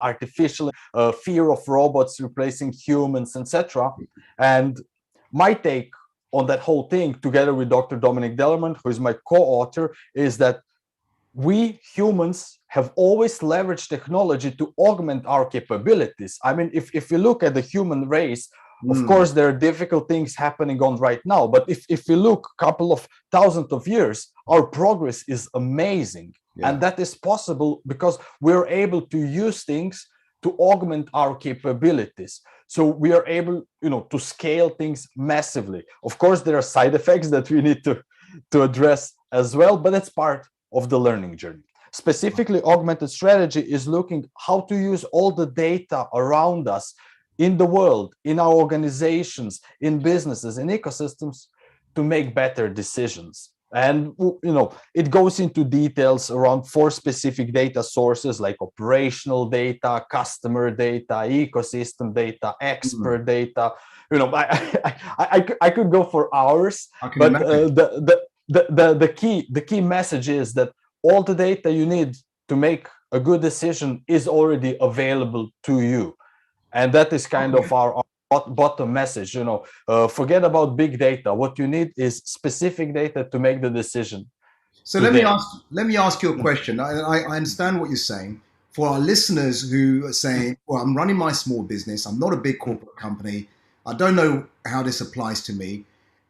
artificial fear of robots replacing humans, etc. And my take on that whole thing, together with Dr. Dominic Dellerman, who is my co-author, is that we humans have always leveraged technology to augment our capabilities. I mean, if you look at the human race, of course, there are difficult things happening on right now. But if you look a couple of thousands of years, our progress is amazing. Yeah. And that is possible because we're able to use things to augment our capabilities. So we are able, to scale things massively. Of course, there are side effects that we need to address as well, but that's part of the learning journey. Specifically, augmented strategy is looking how to use all the data around us in the world, in our organizations, in businesses, in ecosystems to make better decisions. And, it goes into details around 4 specific data sources like operational data, customer data, ecosystem data, expert data. I could go for hours, but the key message is that all the data you need to make a good decision is already available to you. And that is kind of our bottom message. Forget about big data. What you need is specific data to make the decision. So let me ask you a question. I understand what you're saying. For our listeners who are saying, well, I'm running my small business, I'm not a big corporate company, I don't know how this applies to me.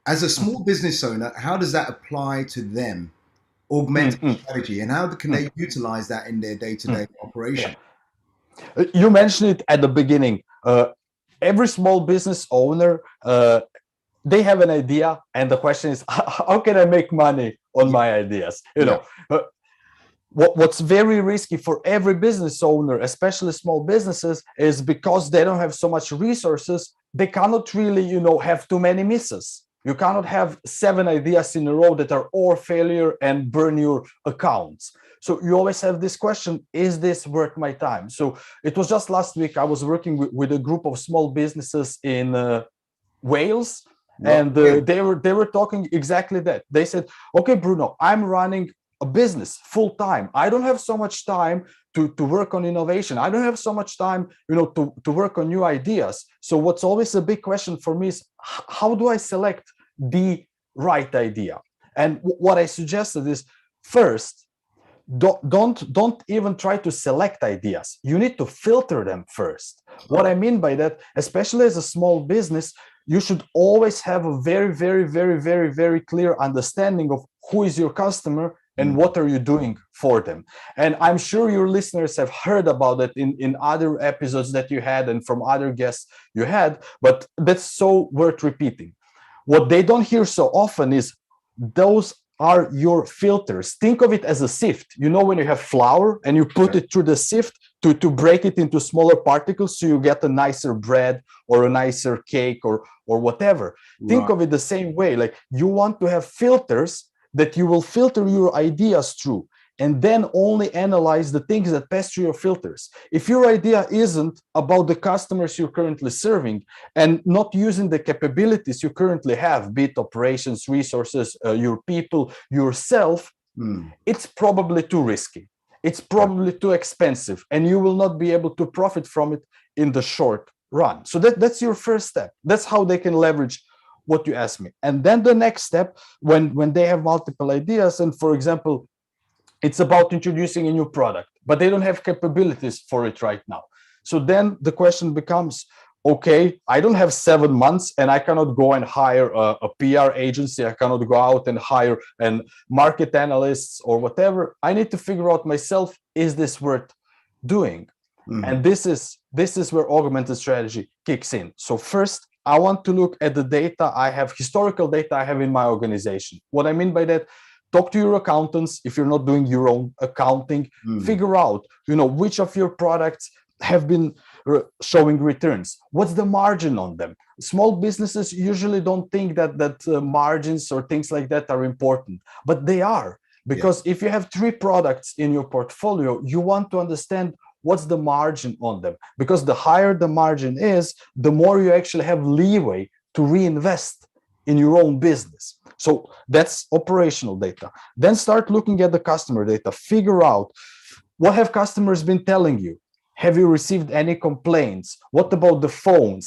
As a small business owner, how does that apply to them? Augmented strategy, and how can they utilize that in their day-to-day operation? Yeah. You mentioned it at the beginning. Every small business owner, they have an idea, and the question is, how can I make money on my ideas? What's very risky for every business owner, especially small businesses, is because they don't have so much resources, they cannot really, have too many misses. You cannot have 7 ideas in a row that are all failure and burn your accounts. So you always have this question, is this worth my time? So it was just last week, I was working with a group of small businesses in Wales, and they were talking exactly that. They said, okay, Bruno, I'm running a business full time. I don't have so much time to work on innovation. I don't have so much time, to work on new ideas. So what's always a big question for me is, how do I select the right idea? And what I suggested is, first, don't even try to select ideas. You need to filter them first. What I mean by that, especially as a small business, you should always have a very, very, very, very, very clear understanding of who is your customer and what are you doing for them. And I'm sure your listeners have heard about it in other episodes that you had and from other guests you had, but that's so worth repeating. What they don't hear so often is those are your filters. Think of it as a sift. When you have flour and you put it through the sift to break it into smaller particles so you get a nicer bread or a nicer cake or whatever. Think of it the same way. Like, you want to have filters that you will filter your ideas through, and then only analyze the things that pass through your filters. If your idea isn't about the customers you're currently serving and not using the capabilities you currently have, be it operations, resources, your people, yourself, it's probably too risky. It's probably too expensive, and you will not be able to profit from it in the short run. So that's your first step. That's how they can leverage what you asked me. And then the next step, when they have multiple ideas, and for example, it's about introducing a new product, but they don't have capabilities for it right now. So then the question becomes, okay, I don't have 7 months and I cannot go and hire a PR agency. I cannot go out and hire market analysts or whatever. I need to figure out myself, is this worth doing? And this is where augmented strategy kicks in. So first, I want to look at the data I have, historical data I have in my organization. What I mean by that, talk to your accountants. If you're not doing your own accounting, figure out, which of your products have been showing returns. What's the margin on them? Small businesses usually don't think that margins or things like that are important, but they are. Because if you have 3 products in your portfolio, you want to understand what's the margin on them. Because the higher the margin is, the more you actually have leeway to reinvest in your own business. So that's operational data. Then start looking at the customer data. Figure out, what have customers been telling you? Have you received any complaints? What about the phones?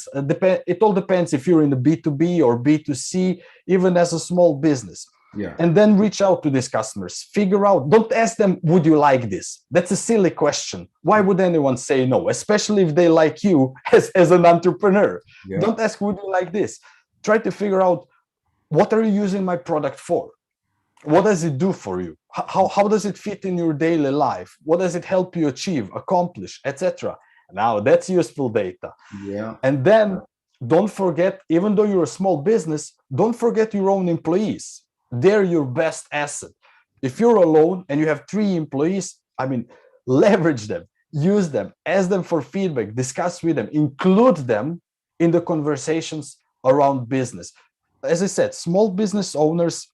It all depends if you're in the B2B or B2C, even as a small business. Yeah. And then reach out to these customers. Figure out, don't ask them, would you like this? That's a silly question. Why would anyone say no? Especially if they like you as an entrepreneur. Yeah. Don't ask, would you like this? Try to figure out, what are you using my product for? What does it do for you? How does it fit in your daily life? What does it help you achieve, accomplish, etc.? Now that's useful data. Yeah. And then don't forget, even though you're a small business, don't forget your own employees. They're your best asset. If you're alone and you have 3 employees, I mean, leverage them, use them, ask them for feedback, discuss with them, include them in the conversations around business. As I said, small business owners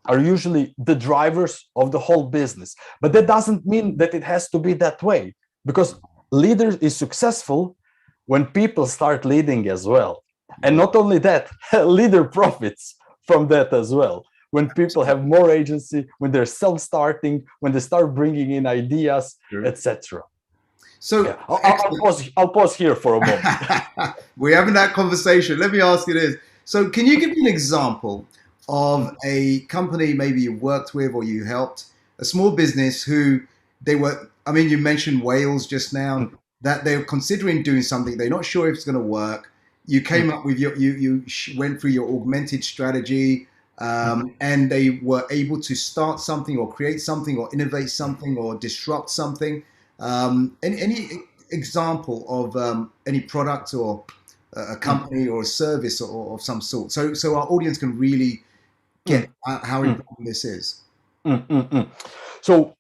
are usually the drivers of the whole business. But that doesn't mean that it has to be that way, because leader is successful when people start leading as well. And not only that, leader profits from that as well. When people have more agency, when they're self-starting, when they start bringing in ideas, etc. So yeah, I'll pause here for a moment. We're having that conversation. Let me ask you this. So can you give me an example of a company maybe you worked with or you helped, a small business who they were, I mean, you mentioned Wales just now, that they're considering doing something. They're not sure if it's going to work. You came up with you went through your augmented strategy, and they were able to start something or create something or innovate something or disrupt something. Any example of any product or a company or a service or of some sort, so our audience can really get how important this is. So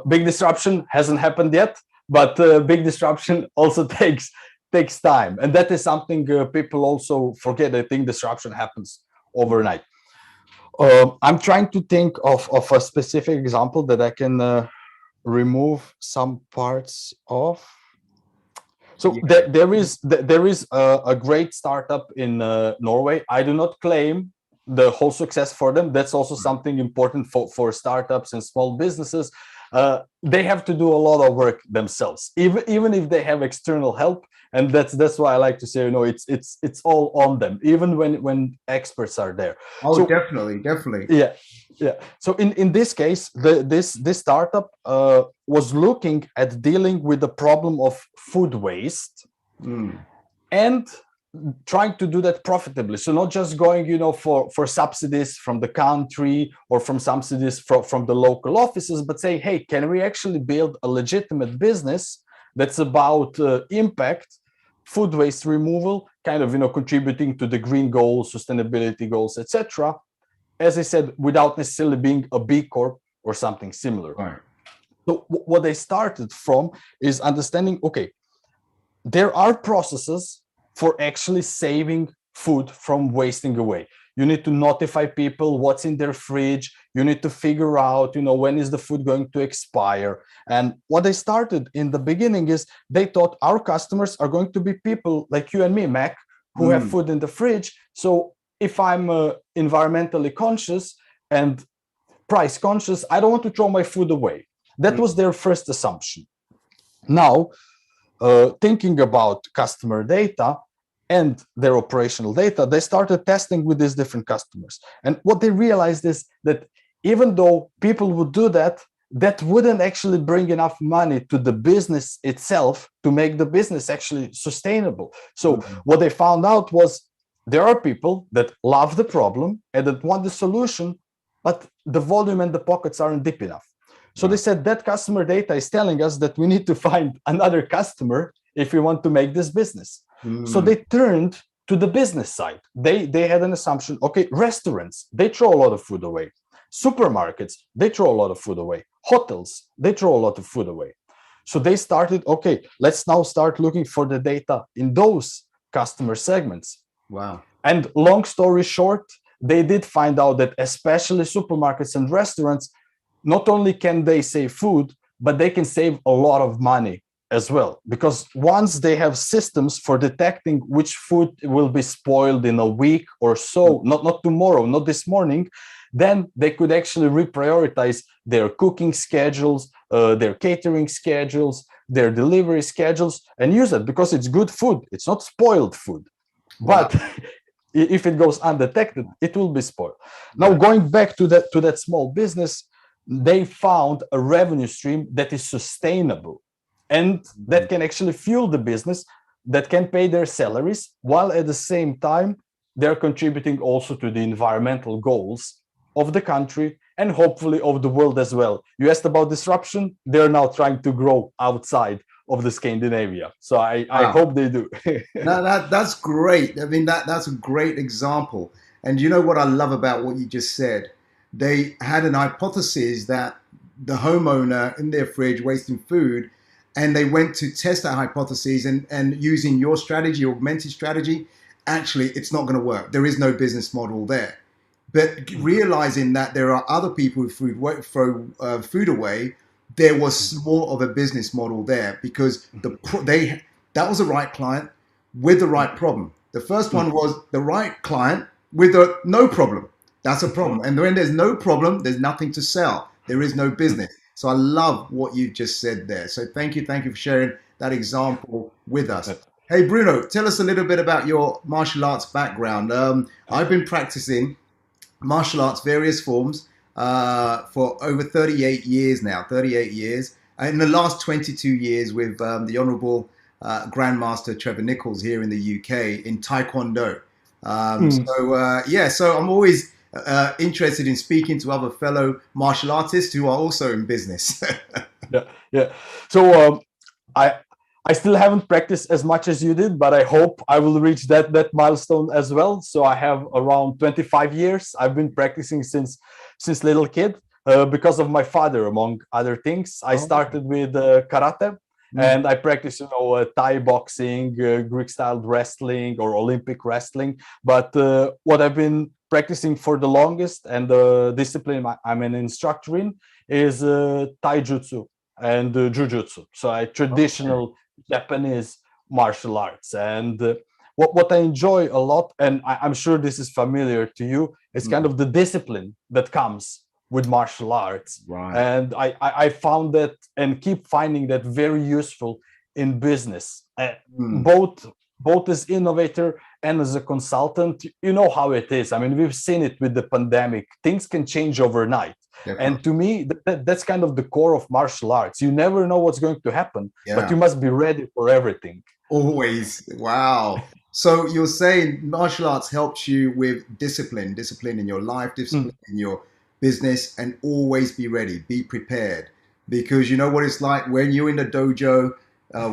big disruption hasn't happened yet, but big disruption also takes time, and that is something people also forget. I think disruption happens overnight. I'm trying to think of a specific example that I can remove some parts of. So there is a great startup in Norway. I do not claim the whole success for them. That's also something important for startups and small businesses. They have to do a lot of work themselves, even if they have external help. And that's why I like to say, it's all on them, even when experts are there. Oh, so, definitely. Yeah. So in this case, this startup was looking at dealing with the problem of food waste and trying to do that profitably. So not just going, for subsidies from the country or from subsidies from the local offices, but say, hey, can we actually build a legitimate business that's about impact, food waste removal, kind of, contributing to the green goals, sustainability goals, etc. As I said, without necessarily being a B Corp or something similar. Right. So what they started from is understanding, okay, there are processes for actually saving food from wasting away. You need to notify people what's in their fridge. You need to figure out, when is the food going to expire. And what they started in the beginning is they thought our customers are going to be people like you and me, Mac, who have food in the fridge. So if I'm environmentally conscious and price conscious, I don't want to throw my food away. That was their first assumption. Now, thinking about customer data and their operational data, they started testing with these different customers. And what they realized is that even though people would do that, that wouldn't actually bring enough money to the business itself to make the business actually sustainable. So what they found out was there are people that love the problem and that want the solution, but the volume and the pockets aren't deep enough. So they said that customer data is telling us that we need to find another customer if we want to make this business. So they turned to the business side. They had an assumption, okay, restaurants, they throw a lot of food away. Supermarkets, they throw a lot of food away. Hotels, they throw a lot of food away. So they started, okay, let's now start looking for the data in those customer segments. Wow. And long story short, they did find out that especially supermarkets and restaurants, not only can they save food, but they can save a lot of money as well. Because once they have systems for detecting which food will be spoiled in a week or so, not tomorrow, not this morning, then they could actually reprioritize their cooking schedules, their catering schedules, their delivery schedules, and use it because it's good food. It's not spoiled food. But if it goes undetected, it will be spoiled. Now, going back to that small business, they found a revenue stream that is sustainable and that can actually fuel the business, that can pay their salaries, while at the same time they're contributing also to the environmental goals of the country and hopefully of the world as well. You asked about disruption. They're now trying to grow outside of the Scandinavia. So I hope they do. That's great. I mean, that's a great example. And you know what I love about what you just said? They had an hypothesis that the homeowner in their fridge wasting food, and they went to test that hypothesis, and using your strategy, augmented strategy, actually, it's not going to work. There is no business model there. But realizing that there are other people who throw food away, there was more of a business model there, because that was the right client with the right problem. The first one was the right client with no problem. That's a problem. And when there's no problem, there's nothing to sell. There is no business. So I love what you just said there. So thank you for sharing that example with us. Hey, Bruno, tell us a little bit about your martial arts background. I've been practicing martial arts, various forms, for over 38 years now, 38 years. And in the last 22 years with the Honourable Grandmaster Trevor Nichols here in the UK in Taekwondo. So I'm always interested in speaking to other fellow martial artists who are also in business. Yeah. So I still haven't practiced as much as you did, but I hope I will reach that milestone as well. So I have around 25 years. I've been practicing since little kid because of my father, among other things. I started with karate. And I practice, Thai boxing, Greek-style wrestling, or Olympic wrestling. But what I've been practicing for the longest, and the discipline I'm an instructor in, is Taijutsu and Jujutsu. So traditional Japanese martial arts. And what I enjoy a lot, and I'm sure this is familiar to you, is kind of the discipline that comes with martial arts. Right. And I found that and keep finding that very useful in business, both as innovator and as a consultant. You know how it is. I mean, we've seen it with the pandemic. Things can change overnight. Definitely. And to me, that's kind of the core of martial arts. You never know what's going to happen, but you must be ready for everything. Always. Wow. So you're saying martial arts helps you with discipline in your life, discipline in your business, and always be ready, be prepared, because you know what it's like when you're in the dojo,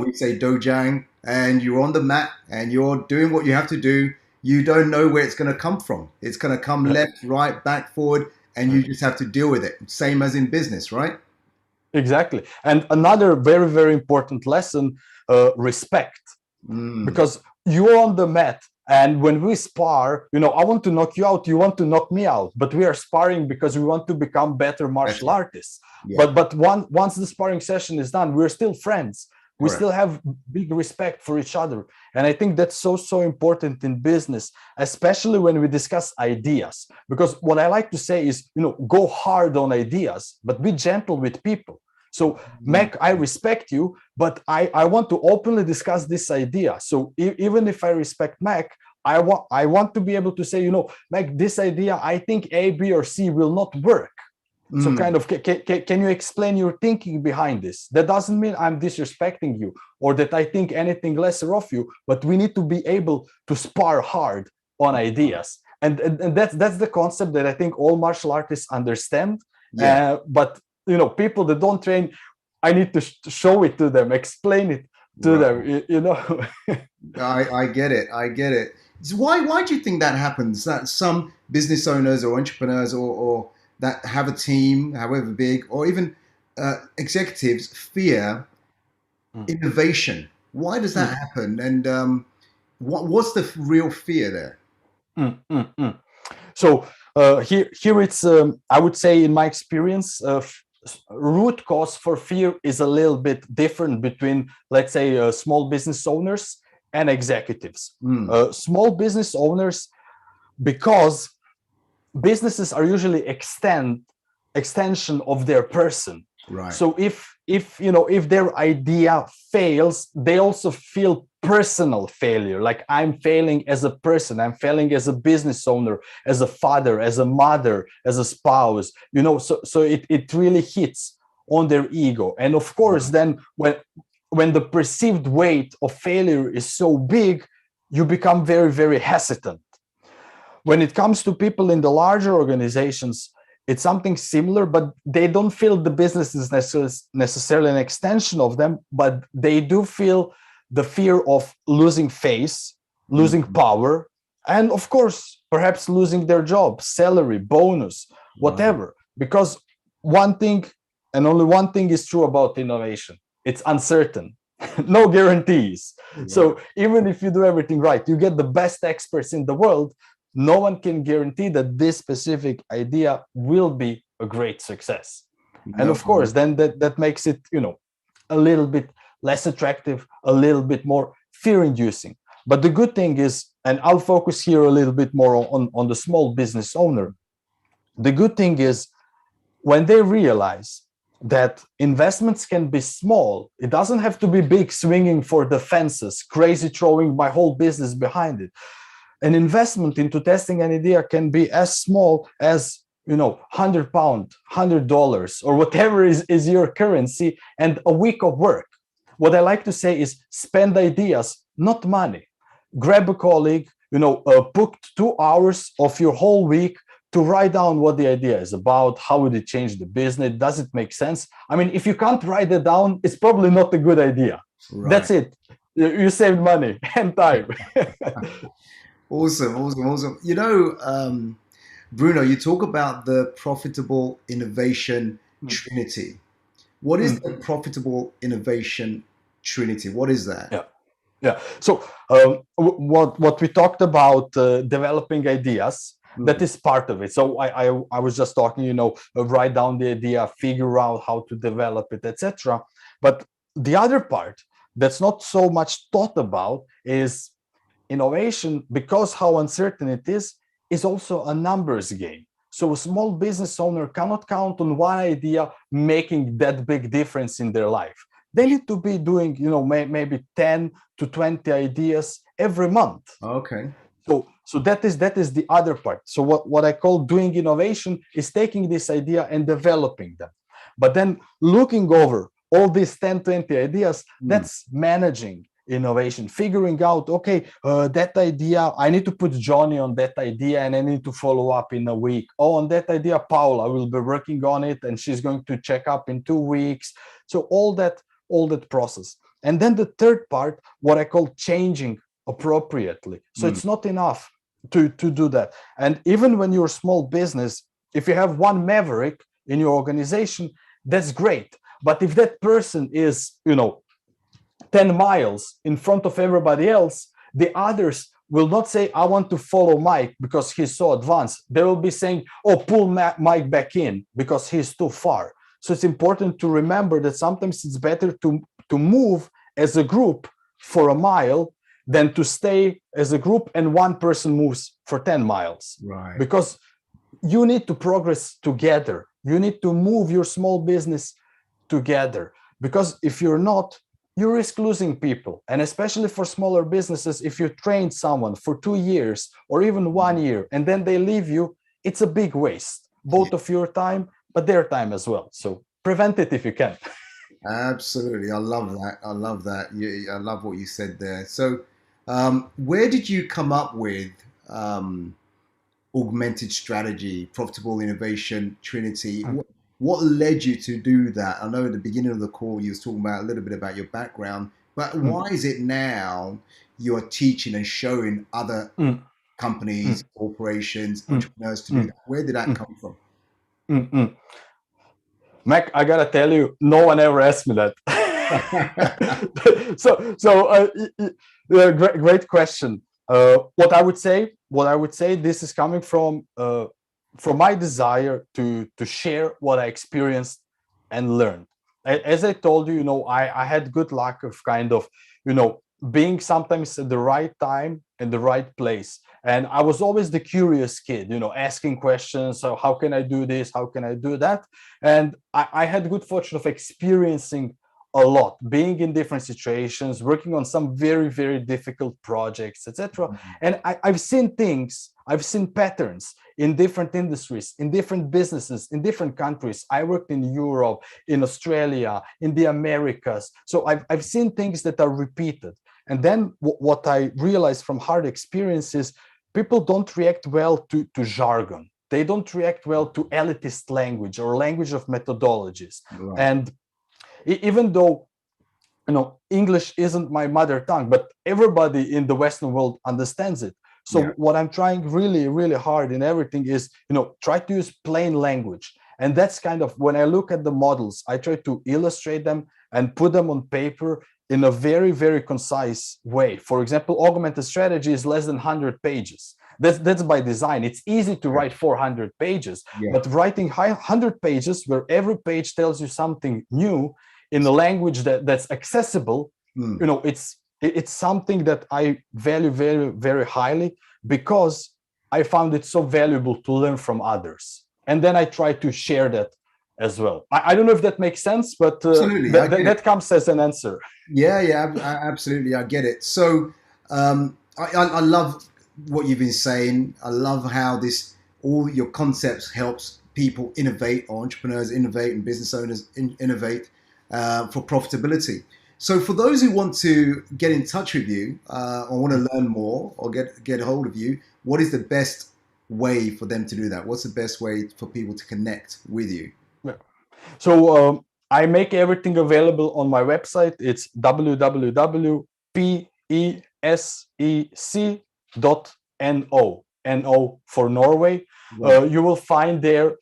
we say dojang, and you're on the mat and you're doing what you have to do. You don't know where it's going to come from. It's going to come left, right, back, forward, and you just have to deal with it. Same as in business, right? Exactly. And another very, very important lesson, respect, because you're on the mat. And when we spar, I want to knock you out, you want to knock me out, but we are sparring because we want to become better martial artists. Yeah. But once the sparring session is done, we're still friends. We still have big respect for each other. And I think that's so important in business, especially when we discuss ideas. Because what I like to say is, go hard on ideas, but be gentle with people. So, Mac, I respect you, but I want to openly discuss this idea. So even if I respect Mac, I want to be able to say, Mac, this idea, I think A, B, or C will not work. So kind of, can you explain your thinking behind this? That doesn't mean I'm disrespecting you or that I think anything lesser of you, but we need to be able to spar hard on ideas. And that's the concept that I think all martial artists understand. Yeah. But people that don't train, I need to show it to them, explain it to them. I get it. So why do you think that happens? That some business owners or entrepreneurs or that have a team, however big, or even executives fear innovation. Why does that happen? And what's the real fear there? So here it's, I would say, in my experience, root cause for fear is a little bit different between, let's say, small business owners and executives. Small business owners, because businesses are usually extension of their person. Right. So if if their idea fails, they also feel personal failure, like I'm failing as a person, I'm failing as a business owner, as a father, as a mother, as a spouse, so it really hits on their ego. And of course, then when the perceived weight of failure is so big, you become very, very hesitant. When it comes to people in the larger organizations, it's something similar, but they don't feel the business is necessarily an extension of them, but they do feel the fear of losing face, losing power, and of course, perhaps losing their job, salary, bonus, whatever. Because one thing, and only one thing is true about innovation: it's uncertain. No guarantees. So even if you do everything right, you get the best experts in the world, no one can guarantee that this specific idea will be a great success. And of course, then that makes it, a little bit less attractive, a little bit more fear-inducing. But the good thing is, and I'll focus here a little bit more on the small business owner. The good thing is, when they realize that investments can be small, it doesn't have to be big, swinging for the fences, crazy, throwing my whole business behind it. An investment into testing an idea can be as small as, £100, $100, or whatever is your currency, and a week of work. What I like to say is, spend ideas, not money. Grab a colleague, book 2 hours of your whole week to write down what the idea is about. How would it change the business? Does it make sense? I mean, if you can't write it down, it's probably not a good idea. Right. That's it. You saved money and time. Awesome. Bruno, you talk about the profitable innovation Trinity. What is the profitable innovation Trinity? What is that? Yeah. So what we talked about, developing ideas, that is part of it. So I was just talking, write down the idea, figure out how to develop it, etc. But the other part that's not so much thought about is innovation, because how uncertain it is also a numbers game. So a small business owner cannot count on one idea making that big difference in their life. They need to be doing, maybe 10 to 20 ideas every month. Okay. So that is the other part. So what I call doing innovation is taking this idea and developing them. But then looking over all these 10, 20 ideas, that's managing innovation, figuring out, okay, that idea, I need to put Johnny on that idea and I need to follow up in a week. Oh, on that idea, Paula will be working on it and she's going to check up in 2 weeks. So all that process. And then the third part, what I call changing appropriately. So it's not enough to do that. And even when you're a small business, if you have one maverick in your organization, that's great. But if that person is, 10 miles in front of everybody else, the others will not say, I want to follow Mike because he's so advanced. They will be saying, oh, pull Mike back in because he's too far. So it's important to remember that sometimes it's better to move as a group for a mile than to stay as a group and one person moves for 10 miles. Right. Because you need to progress together. You need to move your small business together. Because if you're not, you risk losing people. And especially for smaller businesses, if you train someone for 2 years or even 1 year and then they leave you, it's a big waste, both of your time, but their time as well. So prevent it if you can. Absolutely. I love that. I love what you said there. So where did you come up with Augmented Strategy, Profitable Innovation, Trinity? What led you to do that? I know at the beginning of the call you was talking about a little bit about your background, but why is it now you're teaching and showing other companies, corporations, entrepreneurs to do that? Where did that come from? Mac, I gotta tell you, no one ever asked me that. Great question. What I would say, this is coming from my desire to share what I experienced and learned. As I told you, I had good luck of kind of, being sometimes at the right time in the right place. And I was always the curious kid, asking questions. So how can I do this? How can I do that? And I had good fortune of experiencing a lot, being in different situations, working on some very, very difficult projects, etc. And I've seen things, I've seen patterns in different industries, in different businesses, in different countries. I worked in Europe, in Australia, in the Americas. So I've seen things that are repeated. And then what I realized from hard experiences, people don't react well to jargon. They don't react well to elitist language or language of methodologies. Right. And even though English isn't my mother tongue, but everybody in the Western world understands it. So what I'm trying really, really hard in everything is, try to use plain language. And that's kind of, when I look at the models, I try to illustrate them and put them on paper in a very, very concise way. For example, Augmented Strategy is less than 100 pages. That's by design. It's easy to write 400 pages, but writing 100 pages where every page tells you something new in a language that's accessible, it's something that I value very, very highly, because I found it so valuable to learn from others. And then I try to share that as well. I don't know if that makes sense, but that comes as an answer. Yeah, absolutely. I get it. So I love what you've been saying. I love how all your concepts helps people innovate, or entrepreneurs innovate, and business owners innovate for profitability. So for those who want to get in touch with you or want to learn more or get a hold of you, what is the best way for them to do that? What's the best way for people to connect with you? So I make everything available on my website. It's www.pesc.no. NO for Norway. You will find there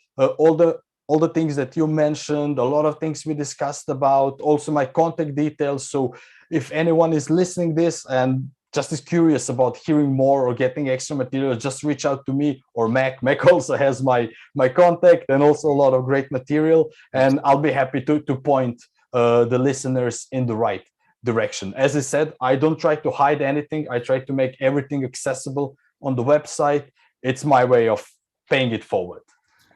all the things that you mentioned, a lot of things we discussed about, also my contact details. So if anyone is listening this and just is curious about hearing more or getting extra material, just reach out to me or Mac. Mac also has my contact, and also a lot of great material. And I'll be happy to point the listeners in the right direction. As I said, I don't try to hide anything. I try to make everything accessible on the website. It's my way of paying it forward.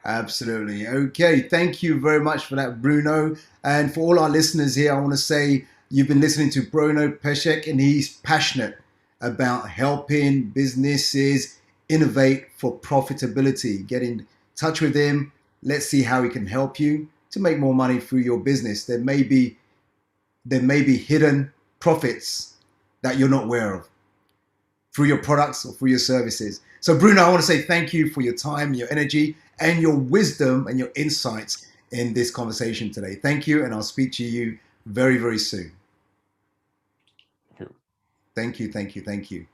Absolutely. Okay. Thank you very much for that, Bruno. And for all our listeners here, I want to say you've been listening to Bruno Pešec, and he's passionate about helping businesses innovate for profitability. Get in touch with him. Let's see how he can help you to make more money through your business. There may be hidden profits that you're not aware of through your products or through your services. So Bruno, I want to say thank you for your time, your energy, and your wisdom and your insights in this conversation today. Thank you, and I'll speak to you very, very soon. Thank you, thank you, thank you.